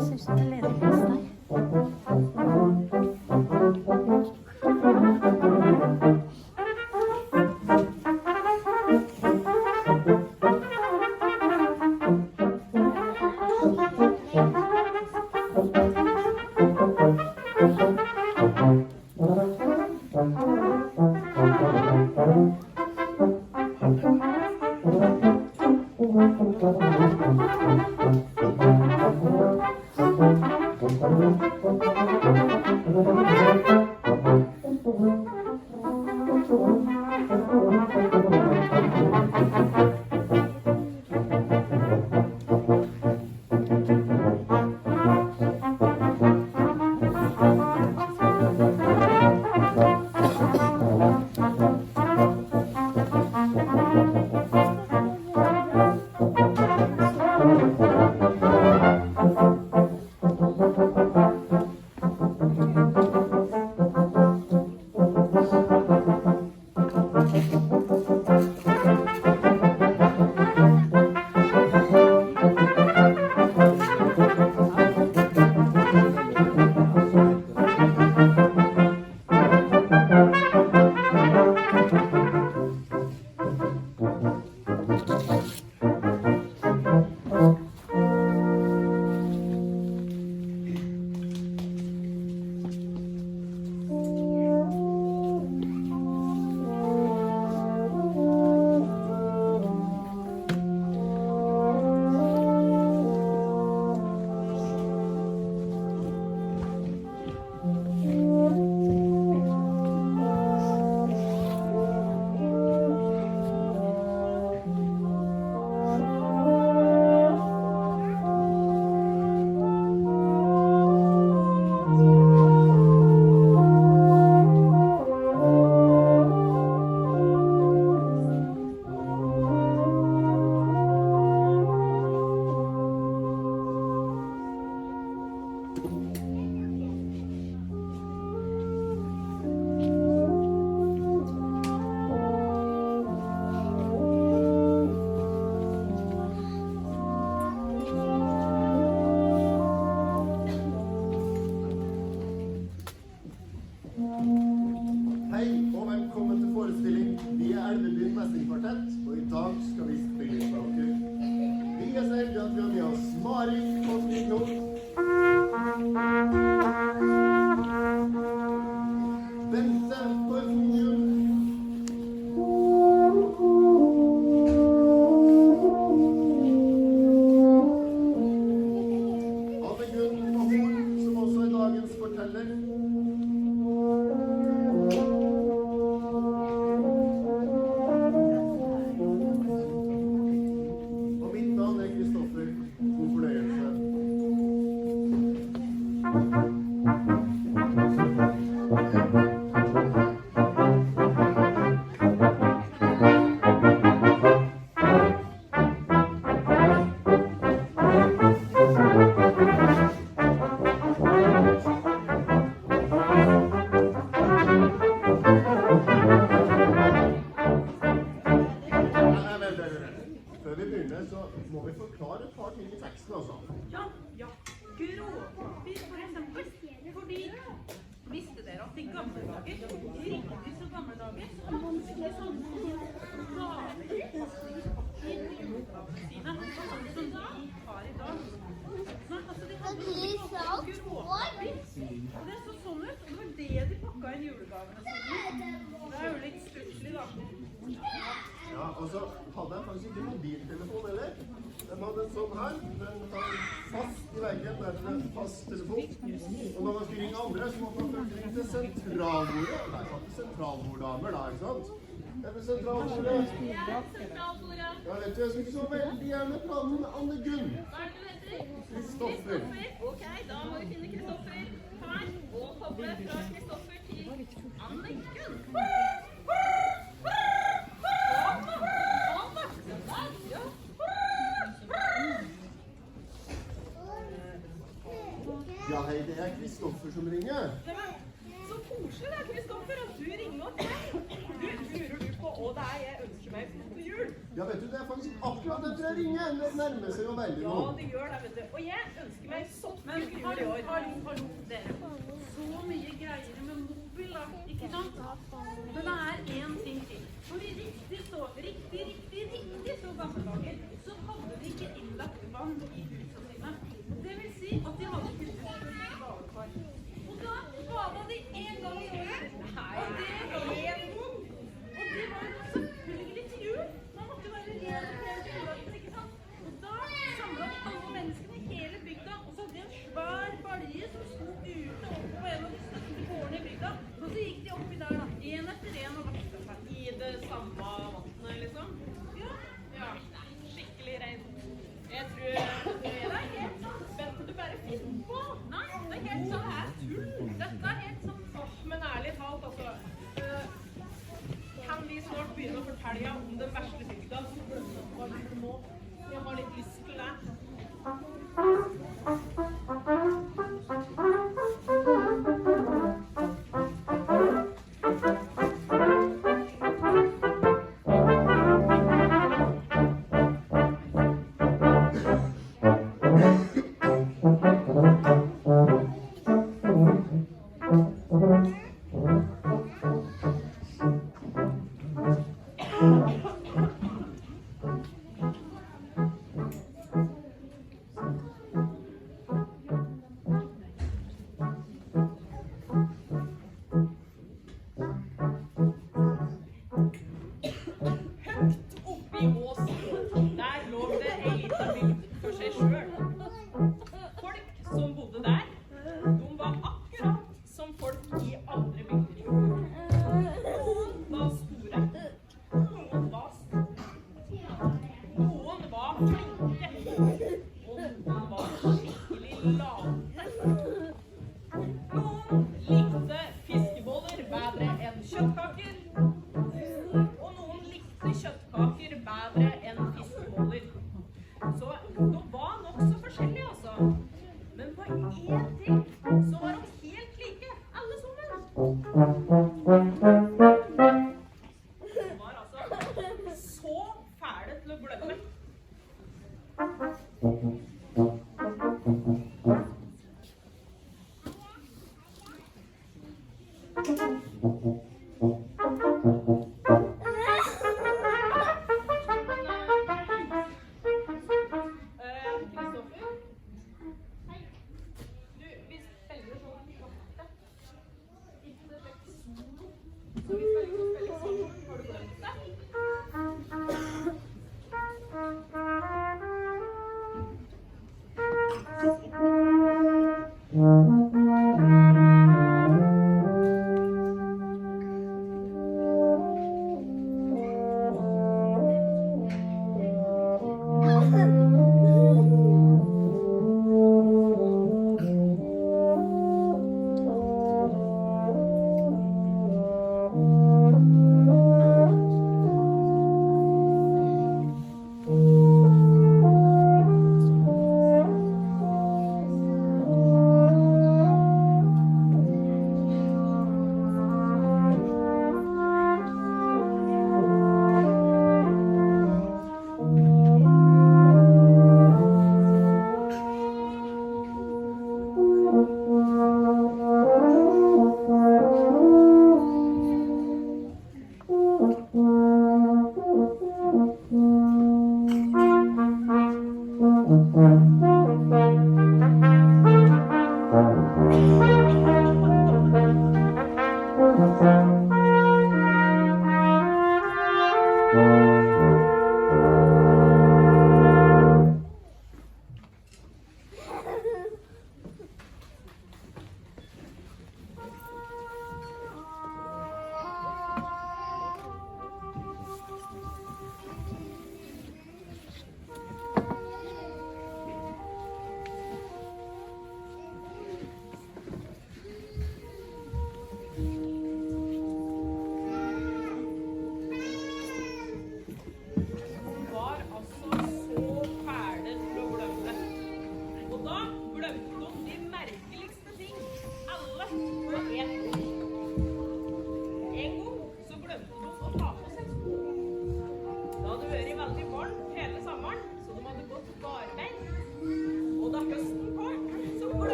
Synes det er ledig plass der. Og så hadde jeg faktisk ikke mobiltelefon heller. Den hadde en sånn her, den var fast i veggen, der er en fast telefon. Og når man skulle ringe andre, så måtte man først ringe til sentralbordet. Og der var det sentralborddamer da, ikke sant? Det er sentralbordet. Ja, vet du, jeg skulle ikke så veldig gjerne prate med Anne Gunn. Hva er det du heter? Kristoffer. Ok, da må vi finne Kristoffer her, og koble fra Kristoffer til Anne Gunn. Ja, hei, det er Kristoffer som ringer. Så koselig da, Kristoffer, at du ringer oss her. Lurer du på hva det er jeg ønsker meg til jul? Ja, vet du, det er faktisk akkurat etter jeg ringer. Det nærmer seg jo veldig nå. Ja, det gjør det, vet du. Og jeg ønsker meg sokker til jul i år. Hallo, dere. Så mye greier med mobil, da, ikke sant? Men det er en ting til. For i riktig så gamle dager, så hadde de ikke innlagt vann i husene sine. Det vil si at de hadde ikke badekar. Og da bada de en gang i året. Og det var selvfølgelig til jul. Man måtte være ren og pen til julaften, ikke sant? Og da samlet alle menneskene i hele bygda, og så hadde de en svær balje som sto ute oppe på en av de største gårdene i bygda. Og så gikk de oppi der da, en etter en og vasket seg. I det samme vannet, liksom. Ja, skikkelig rent. Jeg tror det er helt sant. Vent, du bare finner på. Nei, det er helt sant. Det er tull. Dette er helt sant. Men ærlig talt, altså, kan vi snart begynne å fortelle om den verste bygda som glemmer hva jul nå? Jeg har litt lyst til det.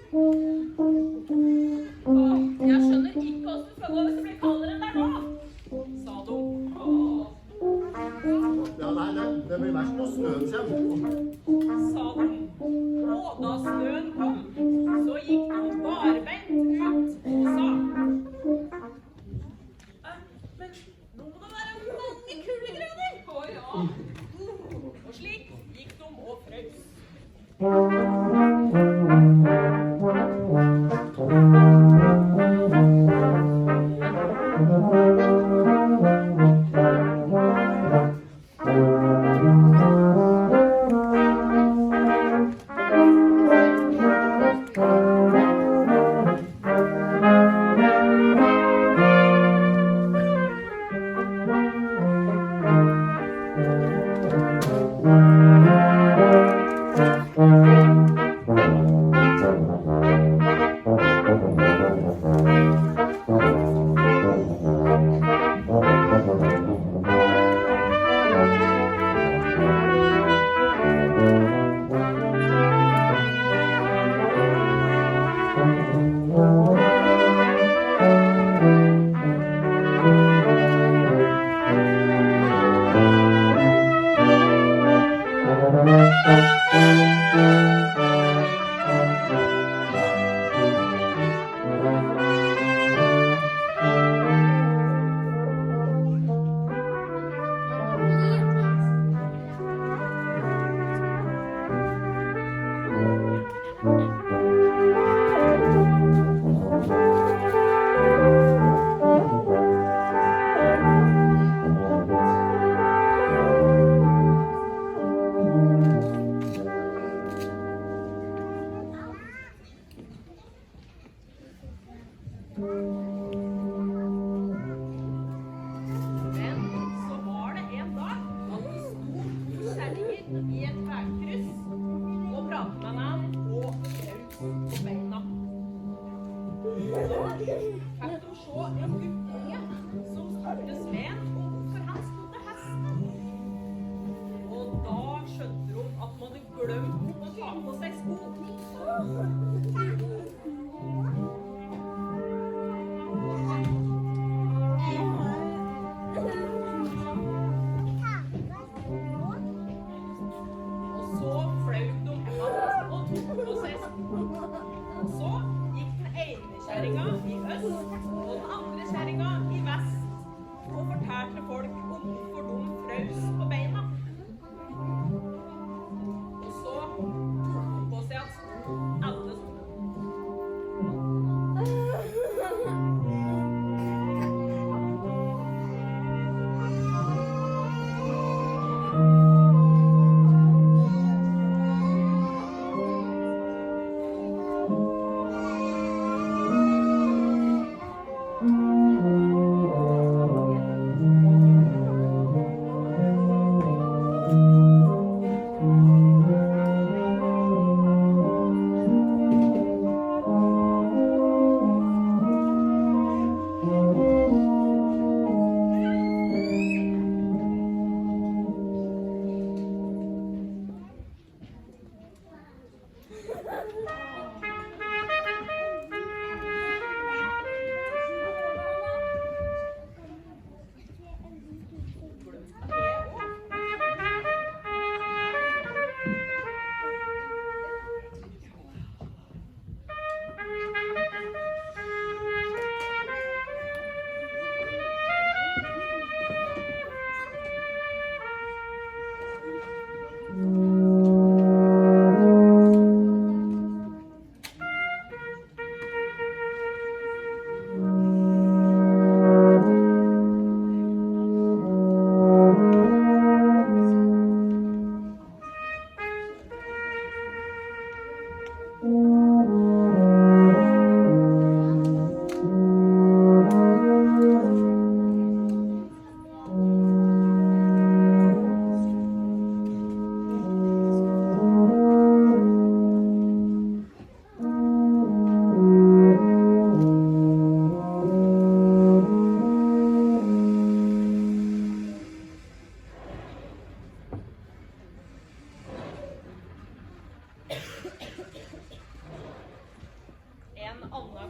Jeg skjønner ikke hvordan du skal gå hvis det blir kaldere enn der nå, sa de. Ja, nei, det blir verst når snøen kommer. Sa de. Og da snøen kom, så gikk de barbeint ut og sa. Men nå må det være mange kuldegrader. Å ja. Og slik gikk de og frøs.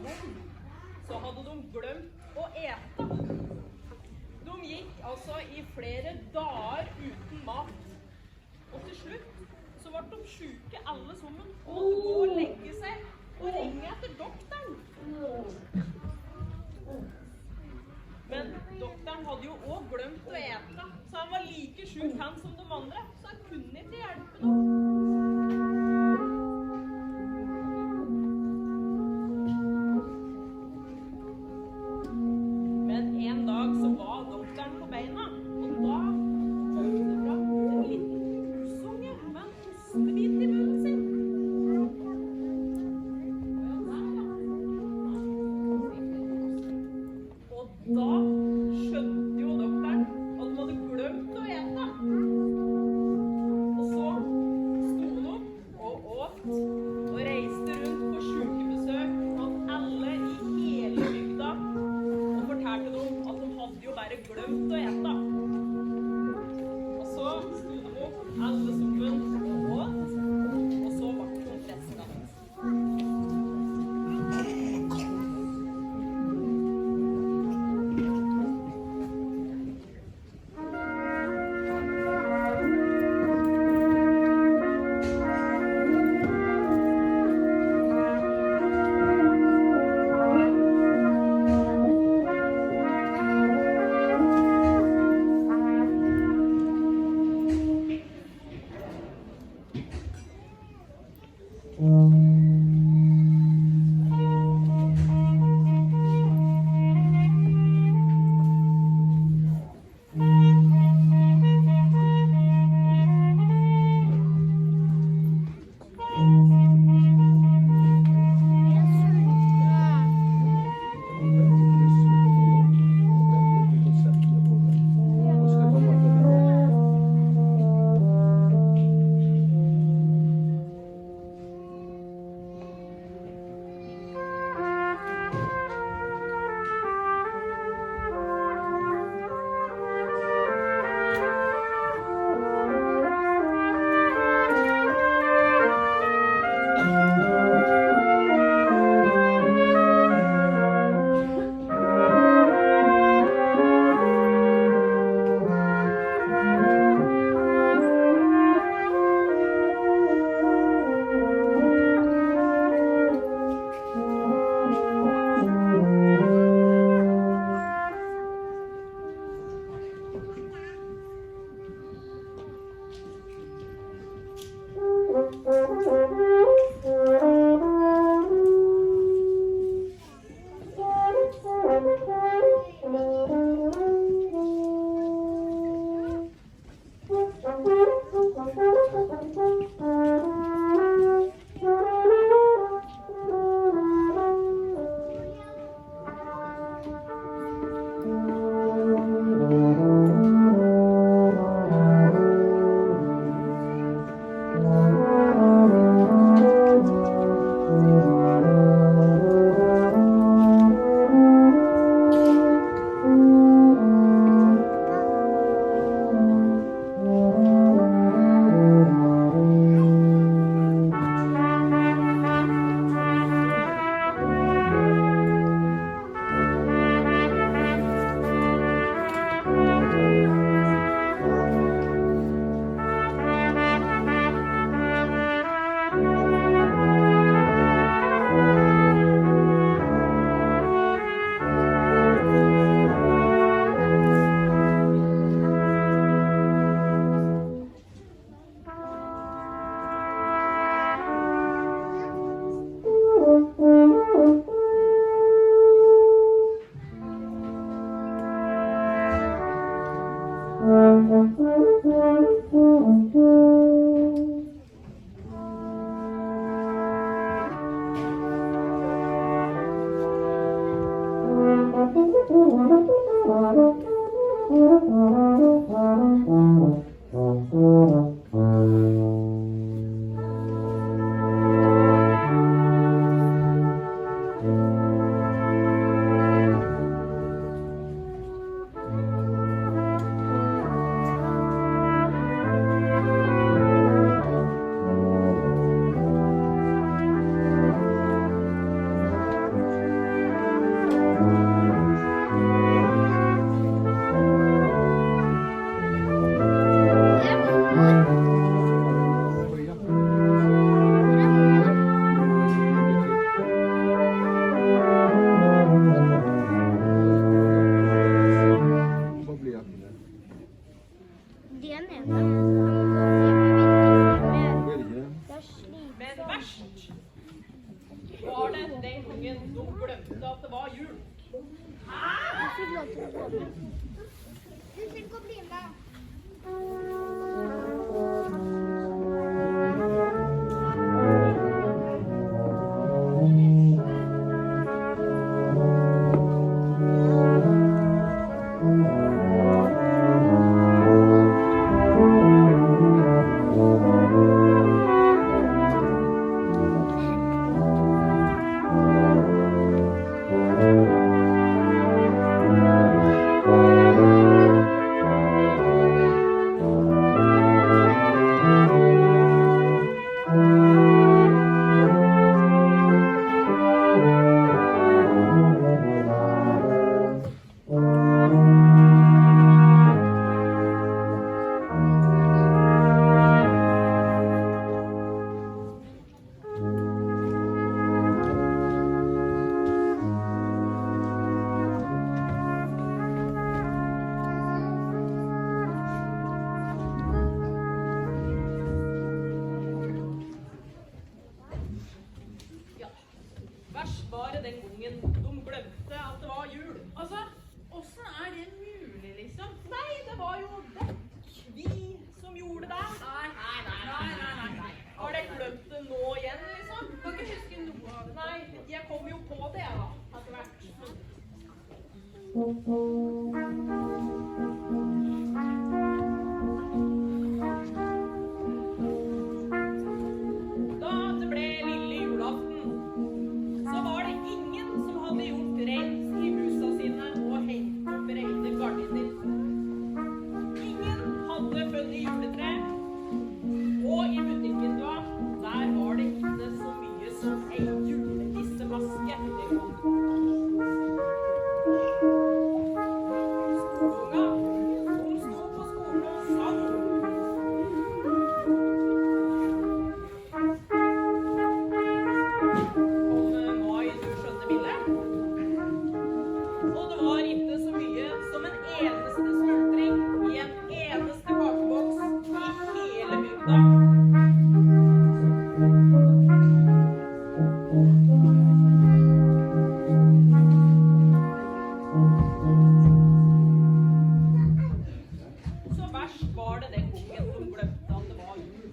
dem, så hadde de glemt å ete. De gikk altså i flere dager uten mat. Og til slutt så ble de syke alle sammen og måtte gå og legge seg og ringe etter doktoren. Men doktoren hadde jo også glemt å ete, så han var like syk han som de andre, så han kunne ikke hjelpe dem. Men en dag så var doktoren på beina, og da kom det fram en liten husunge med en ostebit i munnen sin. gangen de glemte at det var jul. Du fikk lov til å gå med. Du fikk å bli med. Ja, verst var det den gangen de glemte at det var jul. Altså, åssen er det mulig, liksom? Nei, det var jo dekk vi som gjorde det. Nei. Har dere glemt det nå igjen, liksom? Kan ikke huske noe av det. Nei, jeg kom jo på det, da, etter hvert. Da det ble lille julaften, så var det ingen som hadde gjort rent i husa sine og hengt opp rene gardiner. Ingen hadde funnet juletre, og i butikkvinduene, der var det ikke så mye som en julenissemaske. Unga, de sto på skolen og sang. Om mai, du skjønner, Mille. Og det var ikke så mye som en eneste smultring i en eneste kakeboks i hele bygda. Så verst var det den gangen de glemte at det var jul.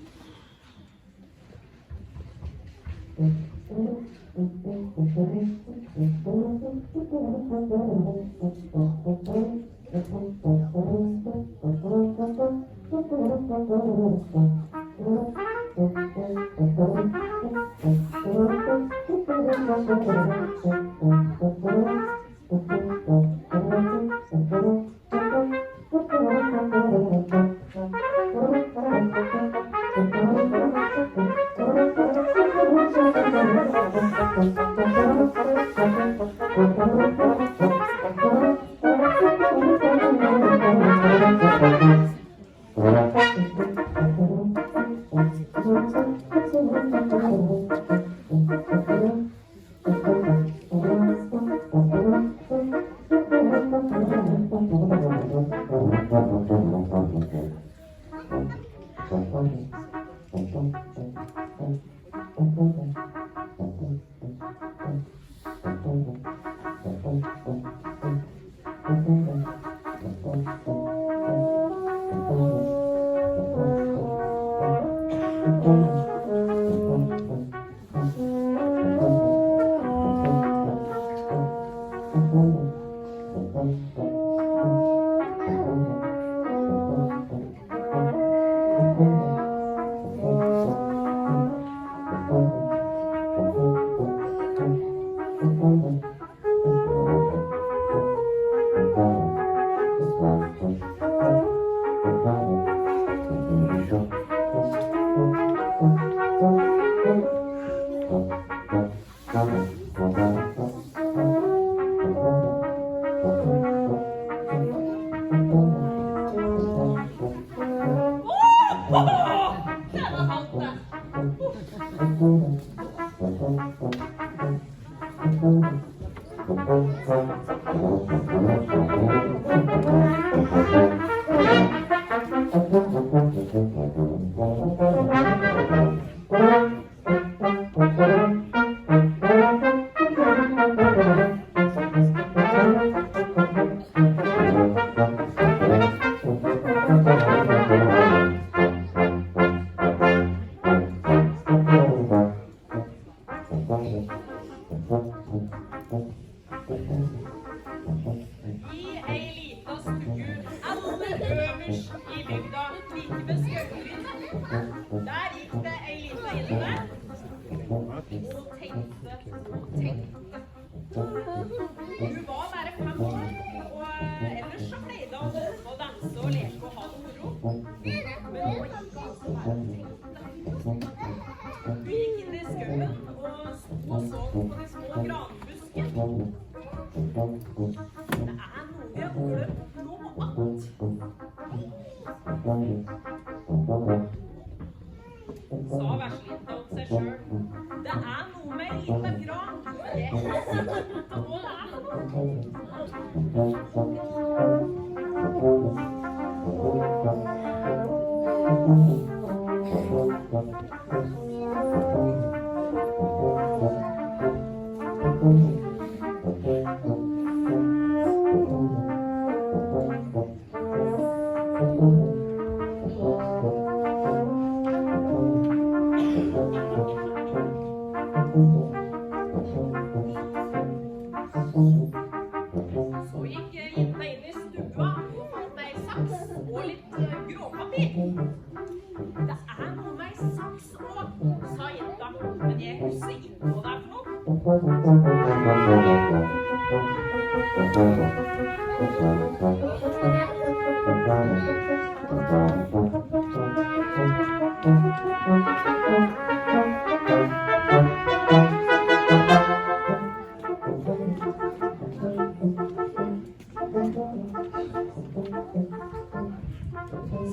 I ei lita stue aller øverst i bygda, like ved Skaugelynet. Der gikk det ei lita inne og tenkte. Hun var bare 5 år, og ellers så pleide hun å danse og leke og ha det moro. Men nå gikk hun altså bare og tenkte. Hun gikk inn i skauen og sto og så på de små granbuskene. Det er noe vi har glemt nå att. Sa verslinta om seg selv. Det er noe med en liten gran, men det er ikke hva det er for Så gikk jenta inn i stua og fant ei saks og litt gråpapir. Det er noe med ei saks òg, sa jenta, men jeg husker ikke hva det er for noe.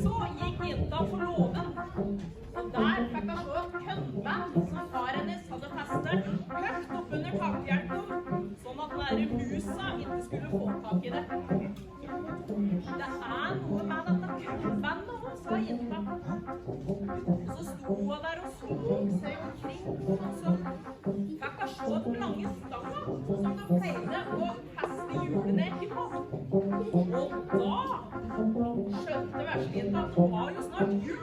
Så gikk jenta på låven, og der fikk hun se et kønnband som far hennes hadde festet høyt opp under takhjelpen, sånn at den der musa ikke skulle få tak i det. Det er noe med dette kønnbandet også, sa jenta. Så sto hun der og så seg omkring, og så fikk hun se den lange stanga som de pleide å feste juleneti på. Og da skjønte verslinta at det var jo snart jul.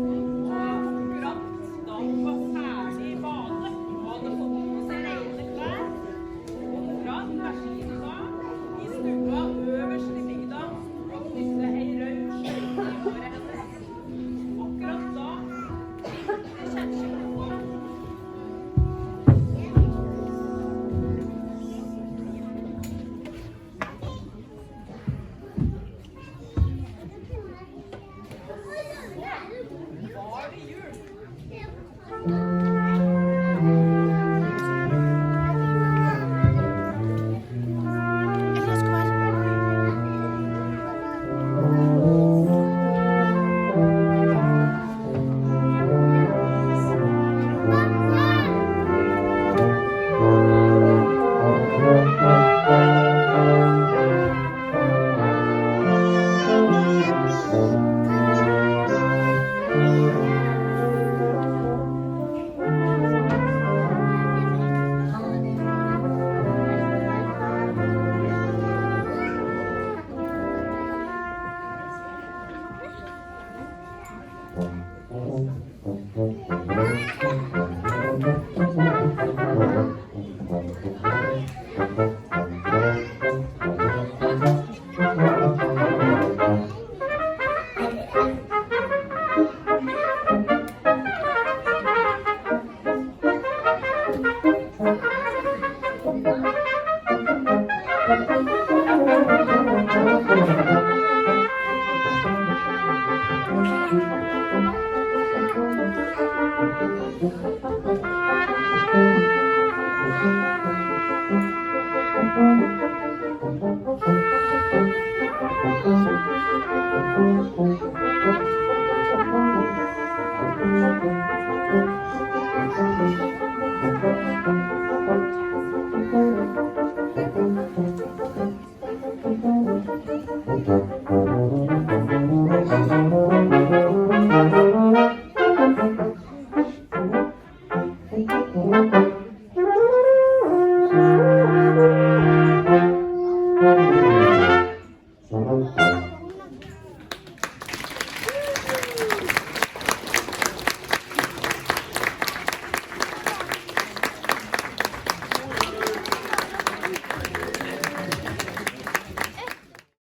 Akkurat da hun var ferdig i badet og hadde fått på seg rene klær, akkurat Persina i stua øverst i bygda og knytte ei rød skjøyte i håret hennes. Akkurat da ringte kjerkeklokkene. Var det jul? Thank you.